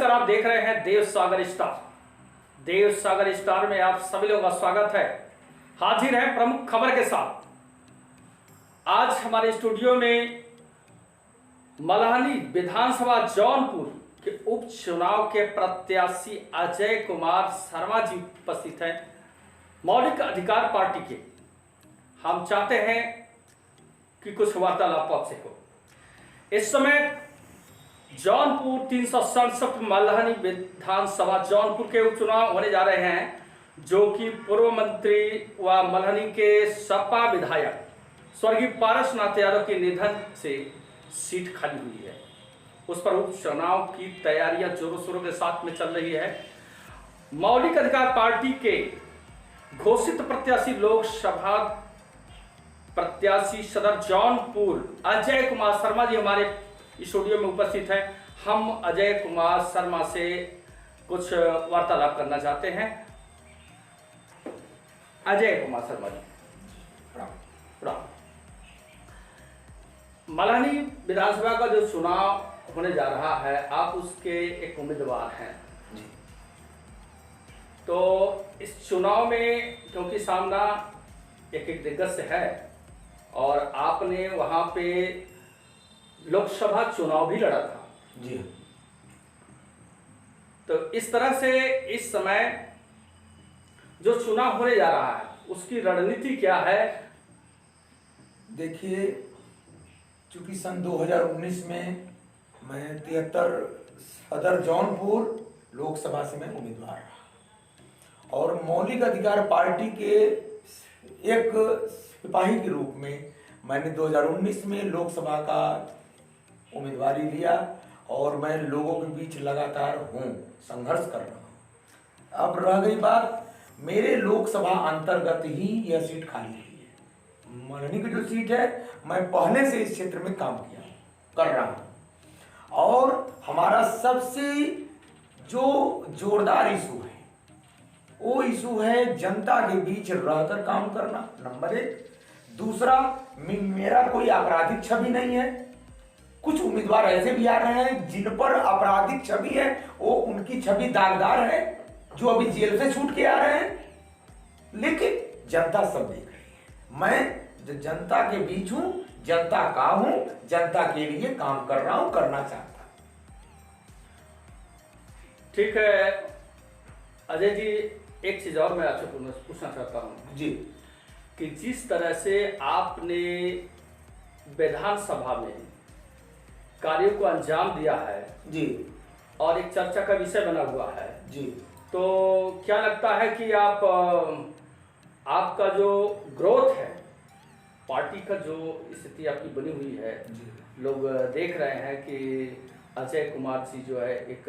नमस्कार, आप देख रहे हैं देव सागर स्टार। देव सागर स्टार में आप सभी लोगों का स्वागत है। हाजिर है प्रमुख खबर के साथ। आज हमारे स्टूडियो में मल्हानी विधानसभा जौनपुर के उपचुनाव के प्रत्याशी अजय कुमार शर्मा जी उपस्थित हैं, मौलिक अधिकार पार्टी के। हम चाहते हैं कि कुछ वार्तालाप आपसे हो। इस समय जौनपुर 367 मल्हानी विधानसभा जौनपुर के उपचुनाव होने जा रहे हैं, जो कि पूर्व मंत्री व मल्हानी के सपा विधायक स्वर्गीय पारसनाथ यादव के निधन से सीट खाली हुई है। उस पर उपचुनाव की तैयारियां जोरों शोरों के साथ में चल रही है। मौलिक अधिकार पार्टी के घोषित प्रत्याशी लोकसभा प्रत्याशी सदर जौनपुर अजय कुमार शर्मा जी हमारे स्टूडियो में उपस्थित है। हम अजय कुमार शर्मा से कुछ वार्तालाप करना चाहते हैं। अजय कुमार शर्मा जी, प्रणाम। मल्हानी विधानसभा का जो चुनाव होने जा रहा है, आप उसके एक उम्मीदवार हैं जी। तो इस चुनाव में क्योंकि सामना एक दिग्गज से है और आपने वहां पे लोकसभा चुनाव भी लड़ा था जी, तो इस तरह से इस समय जो चुनाव होने जा रहा है उसकी रणनीति क्या है? देखिए, चूंकि सन 2019 में मैं 73 सदर जौनपुर लोकसभा से मैं उम्मीदवार रहा और मौलिक अधिकार पार्टी के एक सिपाही के रूप में मैंने 2019 में लोकसभा का उम्मीदवारी लिया और मैं लोगों के बीच लगातार संघर्ष कर रहा हूँ। अब रह गई बात, मेरे लोकसभा अंतर्गत ही यह सीट खाली हुई है। मल्हानी की जो सीट है, मैं पहले से इस क्षेत्र में काम कर रहा हूँ और हमारा सबसे जो जोरदार इशू है वो इशू है जनता के बीच रहकर काम करना, नंबर 1। दूसरा, मेरा कोई आपराधिक छवि नहीं है। कुछ उम्मीदवार ऐसे भी आ रहे हैं जिन पर आपराधिक छवि है, वो उनकी छवि दागदार है, जो अभी जेल से छूट के आ रहे हैं, लेकिन जनता सब देख रही है। मैं जनता के बीच हूं, जनता का हूं, जनता के लिए काम कर रहा हूं, करना चाहता हूं। ठीक है अजय जी, एक चीज और मैं आपसे पूछना चाहता हूं जी, कि जिस तरह से आपने विधानसभा में कार्यों को अंजाम दिया है जी और एक चर्चा का विषय बना हुआ है जी, तो क्या लगता है कि आपका जो ग्रोथ है, पार्टी का जो स्थिति आपकी बनी हुई है, लोग देख रहे हैं कि अजय कुमार जी जो है एक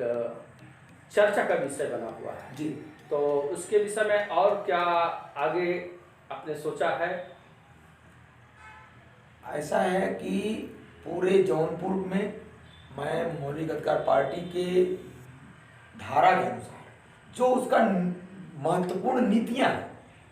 चर्चा का विषय बना हुआ है जी, तो उसके विषय में और क्या आगे आपने सोचा है? ऐसा है कि पूरे जौनपुर में मैं मौलिक अधिकार पार्टी के धारा के अनुसार जो उसका महत्वपूर्ण नीतियां हैं,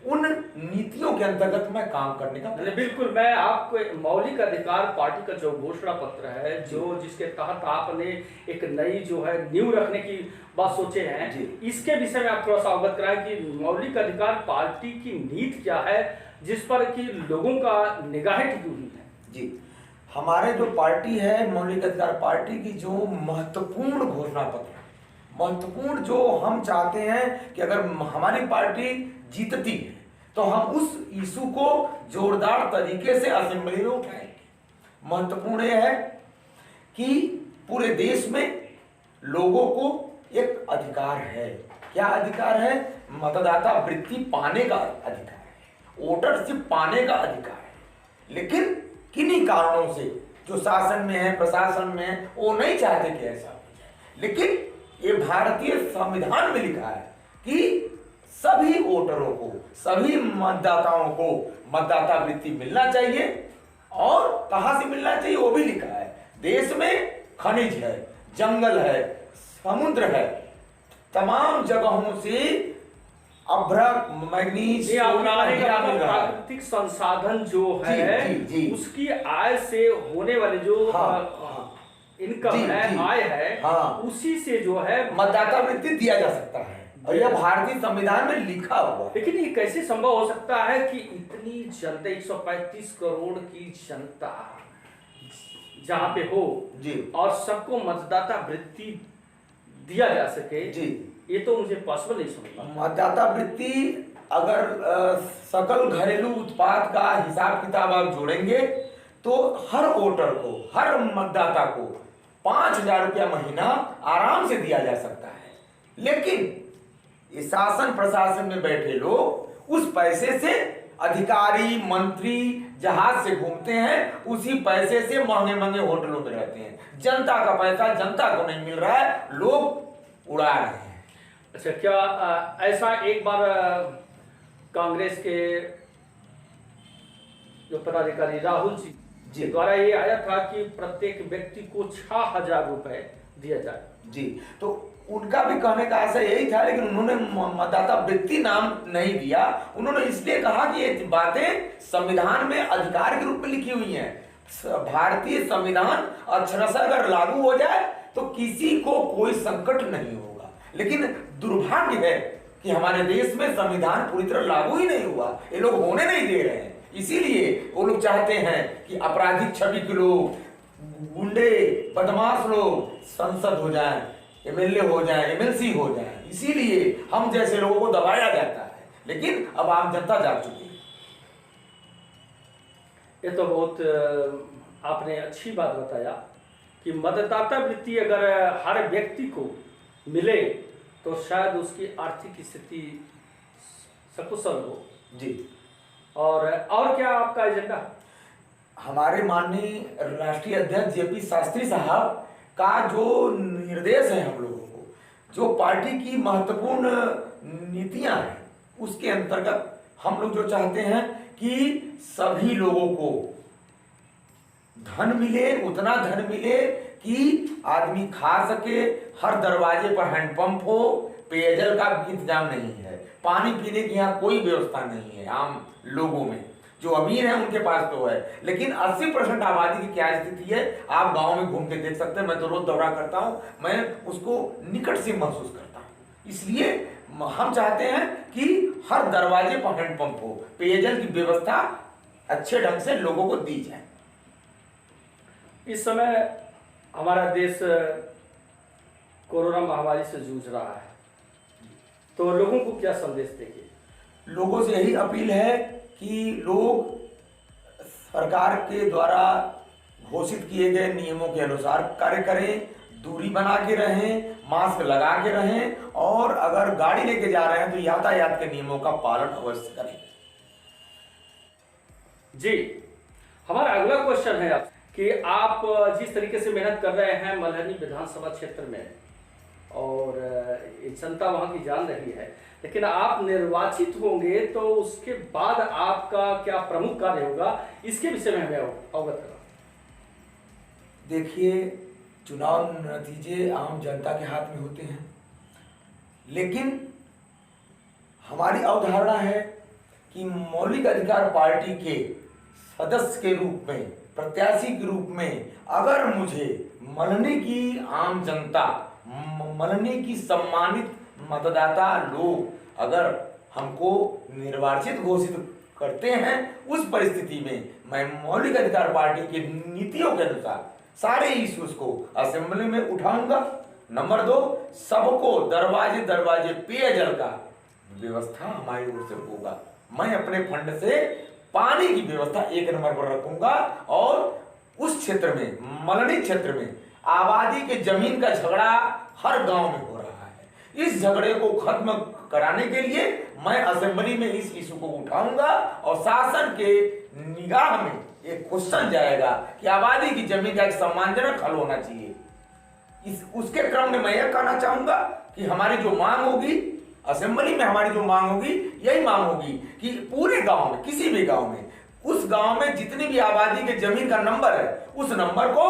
उन नीतियों के अंतर्गत मैं काम करने का बिल्कुल। मैं आपको मौलिक अधिकार पार्टी का जो घोषणा पत्र है, जो जिसके तहत आपने एक नई जो है नींव रखने की बात सोचे हैं, इसके विषय में आप थोड़ा सा अवगत कराएं कि मौलिक अधिकार पार्टी की नीति क्या है जिस पर कि लोगों का निगाहें टिकी हुई है। जी, हमारे जो पार्टी है मौलिक अधिकार पार्टी की जो महत्वपूर्ण घोषणा पत्र, महत्वपूर्ण जो हम चाहते हैं कि अगर हमारी पार्टी जीतती है तो हम उस इशू को जोरदार तरीके से असेंबली में उठाएंगे। महत्वपूर्ण यह है कि पूरे देश में लोगों को एक अधिकार है। क्या अधिकार है? मतदाता वृत्ति पाने का अधिकार है, वोटरशिप पाने का अधिकार है। लेकिन किन्हीं कारणों से जो शासन में है, प्रशासन में है, वो नहीं चाहते कि ऐसा हो जाए। लेकिन ये भारतीय संविधान में लिखा है कि सभी वोटरों को, सभी मतदाताओं को मतदाता वृत्ति मिलना चाहिए। और कहां से मिलना चाहिए वो भी लिखा है। देश में खनिज है, जंगल है, समुद्र है, तमाम जगहों से अभ्रक, मैग्नीज, प्राकृतिक संसाधन जो है जी, जी, जी। उसकी आय से होने वाले जो इनकम जी, है, जी। आय है, हाँ। उसी से जो है मतदाता वृत्ति दिया जा सकता है और यह भारतीय संविधान में लिखा हुआ है। लेकिन ये कैसे संभव हो सकता है कि इतनी जनता 135 करोड़ की जनता जहाँ पे हो जी और सबको मतदाता वृत्ति दिया जा सके? जी, ये तो मुझे पॉसिबल नहीं समझ पाता। मतदाता वृत्ति अगर सकल घरेलू उत्पाद का हिसाब किताब आप जोड़ेंगे तो हर वोटर को, हर मतदाता को 5,000 रुपया महीना आराम से दिया जा सकता है। लेकिन ये शासन प्रशासन में बैठे लोग उस पैसे से, अधिकारी मंत्री जहाज से घूमते हैं, उसी पैसे से महंगे महंगे होटलों में रहते हैं। जनता का पैसा जनता को नहीं मिल रहा है, लोग उड़ा रहे हैं। अच्छा, क्या ऐसा एक बार कांग्रेस के जो पदाधिकारी राहुल जी जी। के द्वारा ये आया था कि प्रत्येक व्यक्ति को 6,000 रुपए दिया जाए? जी, तो उनका भी कहने का आशय यही था, लेकिन उन्होंने मतदाता वृत्ति नाम नहीं दिया। उन्होंने इसलिए कहा कि ये बातें संविधान में अधिकार के रूप में लिखी हुई हैं। भारतीय संविधान अक्षरशः अगर लागू हो जाए तो किसी को कोई संकट नहीं होगा। लेकिन दुर्भाग्य है कि हमारे देश में संविधान पूरी तरह लागू ही नहीं हुआ, ये लोग होने नहीं दे रहे हैं। इसीलिए वो लोग चाहते हैं कि आपराधिक छवि के लोग, गुंडे, बदमाश लोग संसद हो जाएं, एमएलए हो जाएं, एमएलसी हो जाएं। इसीलिए हम जैसे लोगों को दबाया जाता है, लेकिन अब आम जनता जाग चुकी है। ये तो बहुत आपने अच्छी बात बताया कि मतदाता वृत्ति अगर हर व्यक्ति को मिले तो शायद उसकी आर्थिक स्थिति सकुशल हो। जी, और क्या आपका एजेंडा? हमारे माननीय राष्ट्रीय अध्यक्ष जेपी शास्त्री साहब का जो निर्देश है हम लोगों को, जो पार्टी की महत्वपूर्ण नीतियां हैं, उसके अंतर्गत हम लोग जो चाहते हैं कि सभी लोगों को धन मिले, उतना धन मिले कि आदमी खा सके। हर दरवाजे पर हैंडपंप हो, पेयजल का इंतजाम नहीं है, पानी पीने की यहाँ कोई व्यवस्था नहीं है। आम लोगों में जो अमीर है उनके पास तो है, लेकिन 80% आबादी की क्या स्थिति है आप गांव में घूम के देख सकते हैं। मैं तो रोज दौरा करता हूं, मैं उसको निकट से महसूस करता हूं। इसलिए हम चाहते हैं कि हर दरवाजे पर हैंडपंप हो, पेयजल की व्यवस्था अच्छे ढंग से लोगों को दी जाए। इस समय हमारा देश कोरोना महामारी से जूझ रहा है, तो लोगों को क्या संदेश देंगे? लोगों से यही अपील है कि लोग सरकार के द्वारा घोषित किए गए नियमों के अनुसार कार्य करें, दूरी बना के रहें, मास्क लगा के रहें, और अगर गाड़ी लेके जा रहे हैं तो यातायात के नियमों का पालन अवश्य करें। जी, हमारा अगला क्वेश्चन है कि आप जिस तरीके से मेहनत कर रहे हैं मल्हनी विधानसभा क्षेत्र में, और जनता वहां की जान रही है, लेकिन आप निर्वाचित होंगे तो उसके बाद आपका क्या प्रमुख कार्य होगा, इसके विषय में हमें अवगत करा। देखिए, चुनाव नतीजे आम जनता के हाथ में होते हैं, लेकिन हमारी अवधारणा है कि मौलिक अधिकार पार्टी के सदस्य के रूप में, प्रत्याशी के रूप में अगर मुझे मल्हनी की आम जनता, मल्हनी की सम्मानित मतदाता लोग अगर हमको निर्वाचित घोषित करते हैं, उस परिस्थिति में मैं मौलिक अधिकार पार्टी की नीतियों के अनुसार सारे इश्यूज को असेंबली में उठाऊंगा। नंबर 2, सबको दरवाजे दरवाजे पेयजल का व्यवस्था हमारी ओर से होगा। मैं अपने फंड से पानी की व्यवस्था 1 नंबर पर रखूंगा, और उस क्षेत्र में, मल्हनी क्षेत्र में आबादी के जमीन का झगड़ा हर गांव में हो रहा है। इस झगड़े को खत्म कराने के लिए मैं असेंबली में इस इशू को उठाऊंगा, और शासन के निगाह में एक क्वेश्चन जाएगा कि आबादी की जमीन का एक सम्मानजनक हल होना चाहिए। उसके क्रम में मैं यह कहना चाहूंगा कि हमारी जो मांग होगी असेंबली में, हमारी जो मांग होगी, यही मांग होगी कि पूरे गांव में, किसी भी गांव में, उस गांव में जितनी भी आबादी के जमीन का नंबर है, उस नंबर को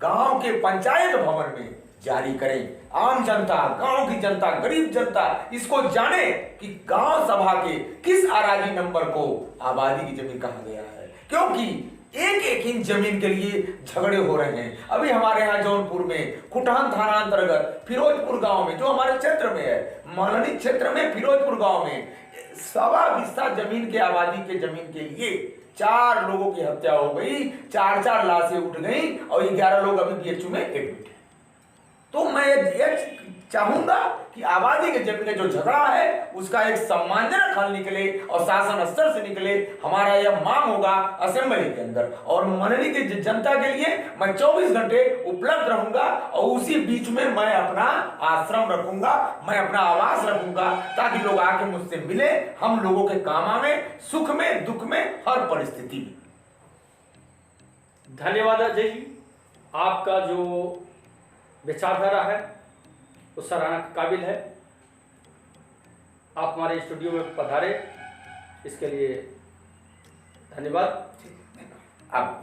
गांव के पंचायत भवन में जारी करें। आम जनता, गांव की जनता, गरीब जनता इसको जाने कि गांव सभा के किस आराजी नंबर को आबादी की जमीन कहा गया है। क्योंकि एक एक इंच जमीन के लिए झगड़े हो रहे हैं। अभी हमारे यहाँ जौनपुर में कुटान थाना अंतर्गत फिरोजपुर गांव में, जो हमारे क्षेत्र में है, मलनी क्षेत्र में फिरोजपुर गांव में 1.25 बिस्सा जमीन के आबादी के जमीन के लिए 4 लोगों की हत्या हो गई, 4 लाशें उठ गई और 11 लोग अभी बीएचयू में एडमिट है। तो मैं ये चाहूंगा कि आबादी के जमीन में जो झगड़ा है उसका एक सम्मानजनक हल निकले और शासन स्तर से निकले। हमारा यह मांग होगा असेंबली के अंदर, और मनरी की जनता के लिए मैं 24 घंटे उपलब्ध रहूंगा और उसी बीच में मैं अपना आश्रम रखूंगा, मैं अपना आवास रखूंगा, ताकि लोग आके मुझसे मिले, हम लोगों के काम आवे, सुख में दुख में हर परिस्थिति में। धन्यवाद अजय जी, आपका जो विचारधारा है वो सराहना के काबिल है। आप हमारे स्टूडियो में पधारे, इसके लिए धन्यवाद। आप